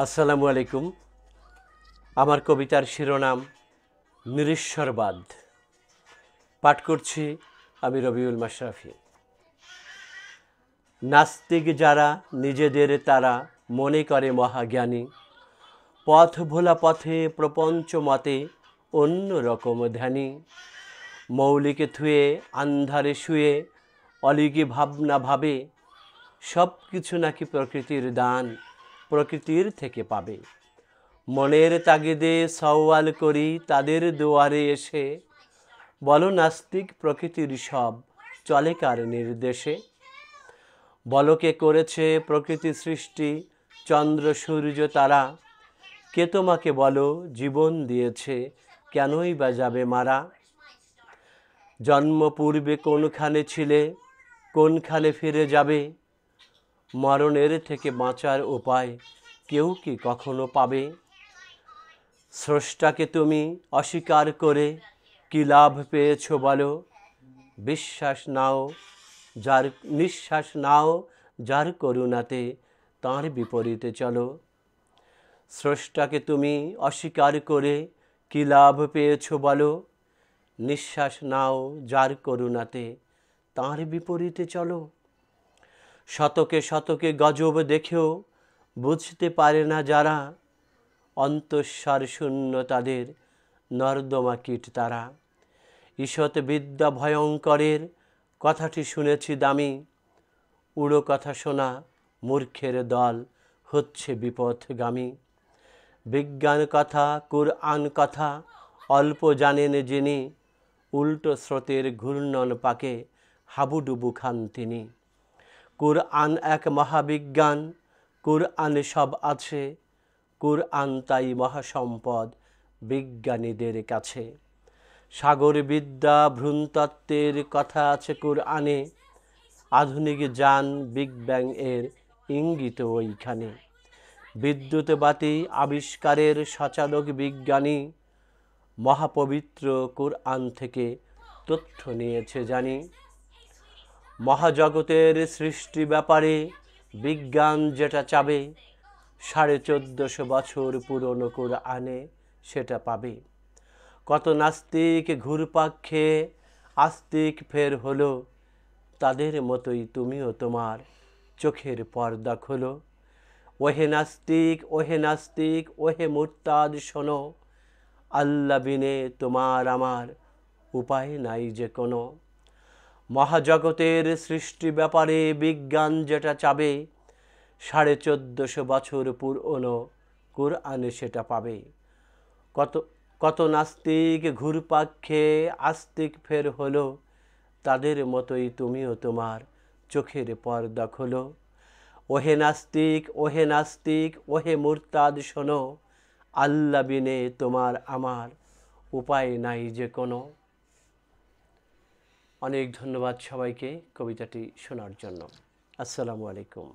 আসসালামু আলাইকুম। আমার কবিতার শিরোনাম নিরীশ্বরবাদ। পাঠ করছি আমি রবিউল মাশরাফি। নাস্তিক যারা নিজেদের তারা মনে করে মহাজ্ঞানী, পথ ভোলা পথে প্রপঞ্চ মতে অন্য রকম ধ্যানী, মৌলিকে থুয়ে আন্ধারে শুয়ে অলিকে ভাবনা ভাবে সব কিছু নাকি প্রকৃতির দান, প্রকৃতির থেকে পাবে। মনের তাগিদে সওয়াল করি তাদের দুয়ারে এসে, বলো নাস্তিক প্রকৃতির সব চলে কার নির্দেশে? বলো কে করেছে প্রকৃতি সৃষ্টি, চন্দ্র সূর্য তারা? কে তোমাকে বলো জীবন দিয়েছে, কেনই বা যাবে মারা? জন্ম পূর্বে কোনখানে ছিলে, কোনখানে ফিরে যাবে? মরণের থেকে বাঁচার উপায় কেউ কি কখনো পাবে? স্রষ্টাকে তুমি অস্বীকার করে কি লাভ পেয়েছো বলো? নিঃশ্বাস নাও যার করুণাতে, তাঁর বিপরীতে চলো। স্রষ্টাকে তুমি অস্বীকার করে কি লাভ পেয়েছো বলো? নিঃশ্বাস নাও যার করুণাতে, তাঁর বিপরীতে চলো। শতকে শতকে গজব দেখেও বুঝতে পারে না যারা, অন্তঃসার শূন্য তাদের নর্দমা কীট তারা। ঈষৎ বিদ্যা ভয়ঙ্করের কথাটি শুনেছি দামি, উড়ো কথা শোনা মূর্খের দল হচ্ছে বিপথগামী। বিজ্ঞান কথা কুরআন কথা অল্প জানেন যিনি, উল্টো স্রোতের ঘূর্ণন পাকে হাবুডুবু খান তিনি। কুরআন এক মহাবিজ্ঞান, কুরআনে সব আছে, কুরআন তাই মহাসম্পদ বিজ্ঞানীদের কাছে। সাগর বিদ্যা ভ্রূণতত্ত্বের কথা আছে কুরআনে, আধুনিক যান বিগ ব্যাং এর ইঙ্গিত ওইখানে। বিদ্যুৎ বাতি আবিষ্কারের সচালক বিজ্ঞানী, মহাপবিত্র কুরআন থেকে তথ্য নিয়েছে জানি। মহাজগতের সৃষ্টি ব্যাপারে বিজ্ঞান যেটা চাবে, 1450 বছর পুরনো কুরআনে সেটা পাবে। কত নাস্তিক ঘুরপাক খেয়ে আস্তিক ফের হলো, তাদের মতোই তুমিও তোমার চোখের পর্দা খোলো। ওহে নাস্তিক ওহে নাস্তিক ওহে মুরতাদ শোনো, আল্লাহ বিনে তোমার আমার উপায় নাই যে কোনো। মহাজগতের সৃষ্টি ব্যাপারে বিজ্ঞান যেটা চাবে, 1450 বছর পুরনো কুরআনে সেটা পাবে। কত নাস্তিক ঘুরপাক খেয়ে আস্তিক ফের হলো, তাদের মতোই তুমিও তোমার চোখের পর্দা খোলো। ওহে নাস্তিক ওহে নাস্তিক ওহে মুরতাদ শোনো, আল্লাহ বিনে তোমার আমার উপায় নাই যে কোনো। অনেক ধন্যবাদ সবাইকে কবিতাটি শোনার জন্য। আসসালামু আলাইকুম।